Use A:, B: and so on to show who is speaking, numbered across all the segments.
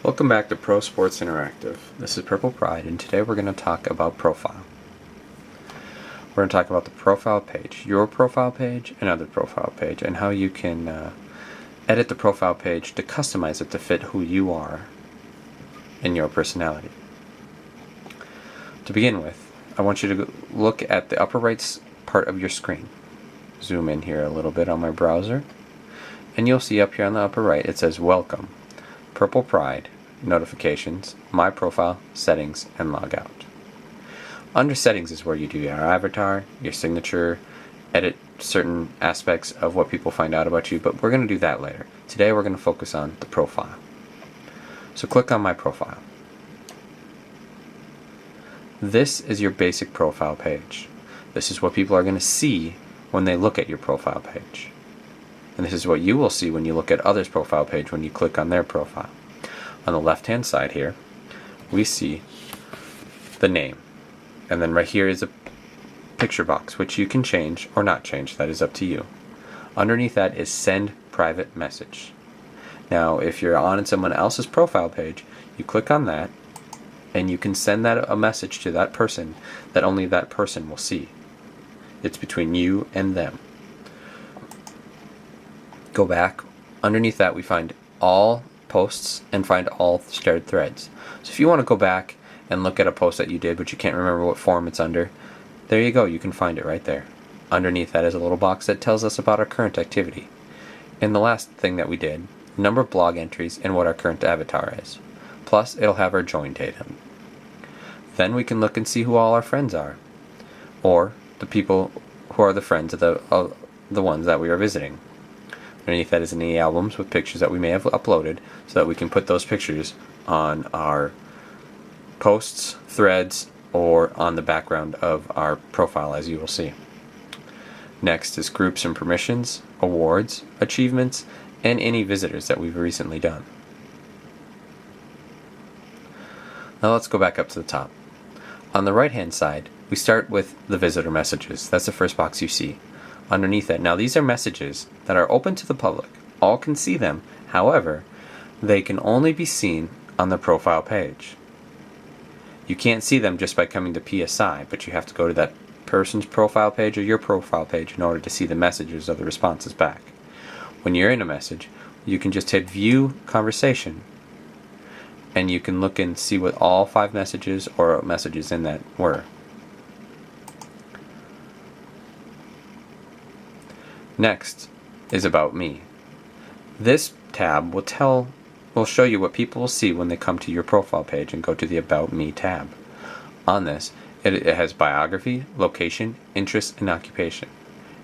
A: Welcome back to Pro Sports Interactive. This is Purple Pride, and today we're going to talk about profile. We're going to talk about the profile page, your profile page, another profile page, and how you can edit the profile page to customize it to fit who you are and your personality. To begin with, I want you to look at the upper right part of your screen. Zoom in here a little bit on my browser, and you'll see up here on the upper right it says Welcome, Purple Pride, Notifications, My Profile, Settings, and Log Out. Under Settings is where you do your avatar, your signature, edit certain aspects of what people find out about you, but we're going to do that later. Today we're going to focus on the profile. So click on My Profile. This is your basic profile page. This is what people are going to see when they look at your profile page. And this is what you will see when you look at others' profile page when you click on their profile. On the left hand side here, we see the name. And then right here is a picture box, which you can change or not change. That is up to you. Underneath that is Send Private Message. Now, if you're on someone else's profile page, you click on that, and you can send that a message to that person that only that person will see. It's between you and them. Go back. Underneath that we find all posts and find all shared threads. So if you want to go back and look at a post that you did but you can't remember what form it's under, there you go, you can find it right there. Underneath that is a little box that tells us about our current activity. And the last thing that we did, number of blog entries and what our current avatar is. Plus it'll have our join date. Then we can look and see who all our friends are, or the people who are the friends of the ones that we are visiting. Underneath that is any albums with pictures that we may have uploaded so that we can put those pictures on our posts, threads, or on the background of our profile, as you will see. Next is groups and permissions, awards, achievements, and any visitors that we've recently done. Now let's go back up to the top. On the right hand side, we start with the visitor messages. That's the first box you see. Underneath that, now these are messages that are open to the public. All can see them. However, they can only be seen on the profile page. You can't see them just by coming to PSI, but you have to go to that person's profile page or your profile page in order to see the messages of the responses back. When you're in a message, you can just hit View Conversation, and you can look and see what all 5 messages or messages in that were. Next is About Me. This tab will show you what people will see when they come to your profile page and go to the About Me tab. On this, it has biography, location, interest, and occupation.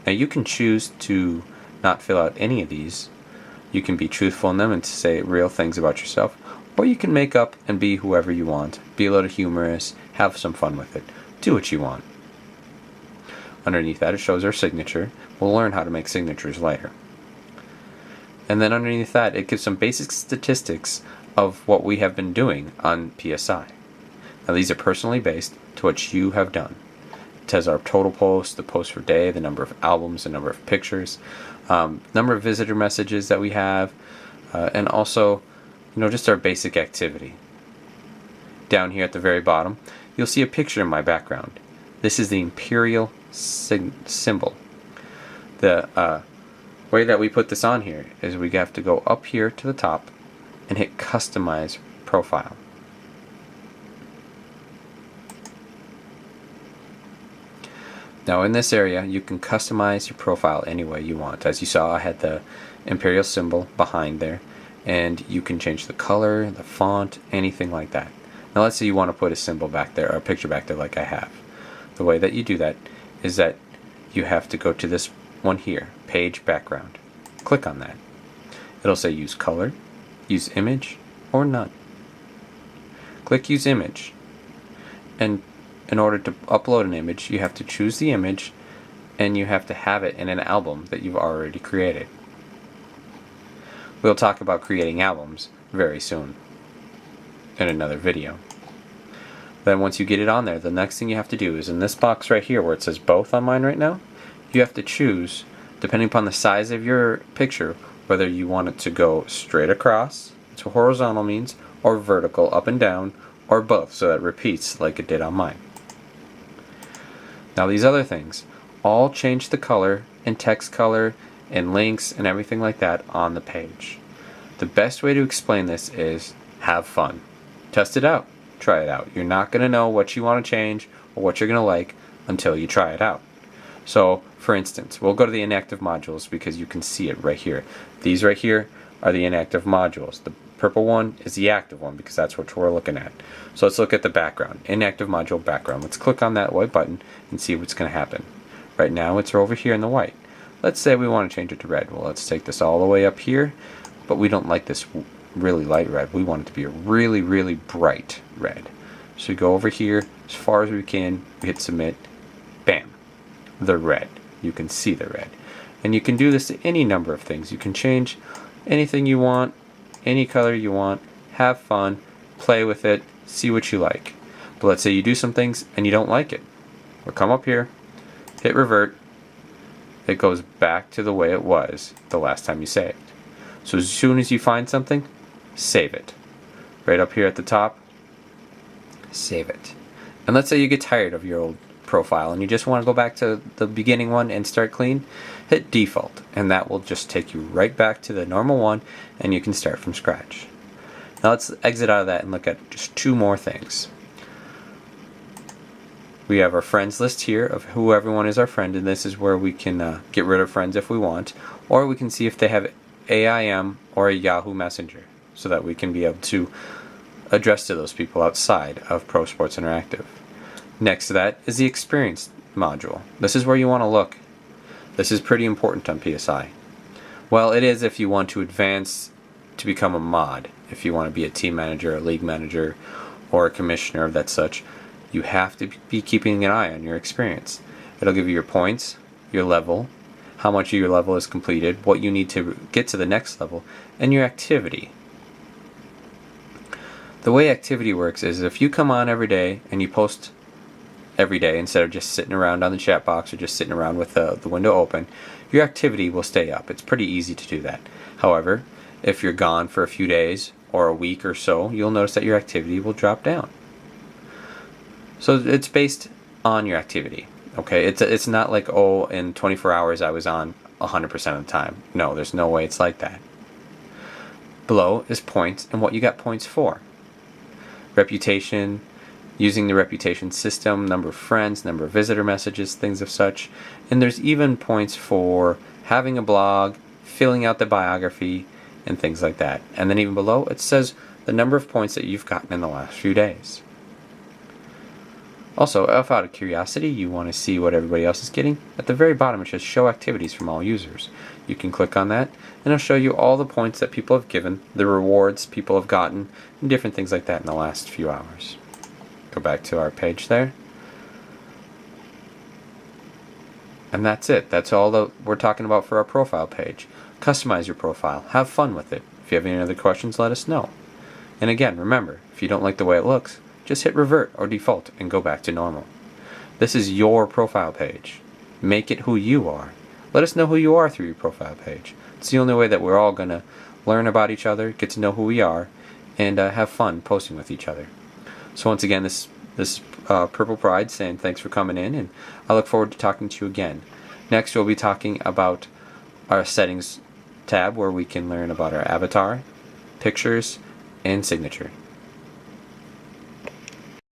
A: Now you can choose to not fill out any of these. You can be truthful in them and say real things about yourself, or you can make up and be whoever you want. Be a little humorous, have some fun with it. Do what you want. Underneath that it shows our signature. We'll learn how to make signatures later. And then underneath that it gives some basic statistics of what we have been doing on PSI. Now these are personally based to what you have done. It has our total posts, the posts per day, the number of albums, the number of pictures, number of visitor messages that we have, and also just our basic activity. Down here at the very bottom you'll see a picture in my background. This is the imperial symbol. The way that we put this on here is we have to go up here to the top and hit Customize Profile. Now in this area you can customize your profile any way you want. As you saw, I had the imperial symbol behind there, and you can change the color, the font, anything like that. Now let's say you want to put a symbol back there or a picture back there like I have. The way that you do that is that you have to go to this one here, Page Background. Click on that. It'll say Use Color, Use Image, or None. Click Use Image. And in order to upload an image, you have to choose the image and you have to have it in an album that you've already created. We'll talk about creating albums very soon in another video. Then once you get it on there, the next thing you have to do is in this box right here where it says both on mine right now, you have to choose, depending upon the size of your picture, whether you want it to go straight across So horizontal means, or vertical, up and down, or both, so that it repeats like it did on mine. Now these other things all change the color and text color and links and everything like that on the page. The best way to explain this is have fun. Test it out. Try it out. You're not going to know what you want to change or what you're going to like until you try it out. So, for instance, we'll go to the inactive modules because you can see it right here. These right here are the inactive modules. The purple one is the active one because that's what we're looking at. So let's look at the background. Inactive module background. Let's click on that white button and see what's going to happen. Right now it's over here in the white. Let's say we want to change it to red. Well, let's take this all the way up here, but we don't like this really light red. We want it to be a really, really bright red. So we go over here as far as we can, we hit submit, bam, the red. You can see the red. And you can do this to any number of things. You can change anything you want, any color you want, have fun, play with it, see what you like. But let's say you do some things and you don't like it. We'll come up here, hit revert, it goes back to the way it was the last time you saved. So as soon as you find something, save it. Right up here at the top, save it. And let's say you get tired of your old profile and you just want to go back to the beginning one and start clean, hit default, and that will just take you right back to the normal one and you can start from scratch. Now let's exit out of that and look at just two more things. We have our friends list here of who everyone is our friend, and this is where we can get rid of friends if we want, or we can see if they have AIM or a Yahoo Messenger so that we can be able to address to those people outside of Pro Sports Interactive. Next to that is the experience module. This is where you want to look. This is pretty important on PSI. Well, it is if you want to advance to become a mod. If you want to be a team manager, a league manager, or a commissioner of that such, you have to be keeping an eye on your experience. It'll give you your points, your level, how much of your level is completed, what you need to get to the next level, and your activity. The way activity works is if you come on every day and you post every day instead of just sitting around on the chat box or just sitting around with the window open, your activity will stay up. It's pretty easy to do that. However, if you're gone for a few days or a week or so, you'll notice that your activity will drop down. So it's based on your activity. Okay, it's not like, oh, in 24 hours I was on 100% of the time. No, there's no way it's like that. Below is points and what you got points for. Reputation, using the reputation system, number of friends, number of visitor messages, things of such. And there's even points for having a blog, filling out the biography, and things like that. And then even below it says the number of points that you've gotten in the last few days. Also, if out of curiosity you want to see what everybody else is getting, at the very bottom it says show activities from all users. You can click on that and it'll show you all the points that people have given, the rewards people have gotten, and different things like that in the last few hours. Go back to our page there. And that's it. That's all that we're talking about for our profile page. Customize your profile. Have fun with it. If you have any other questions, let us know. And again, remember, if you don't like the way it looks, just hit revert or default and go back to normal. This is your profile page. Make it who you are. Let us know who you are through your profile page. It's the only way that we're all going to learn about each other, get to know who we are, and have fun posting with each other. So once again, this Purple Pride saying thanks for coming in, and I look forward to talking to you again. Next, we'll be talking about our settings tab where we can learn about our avatar, pictures, and signature.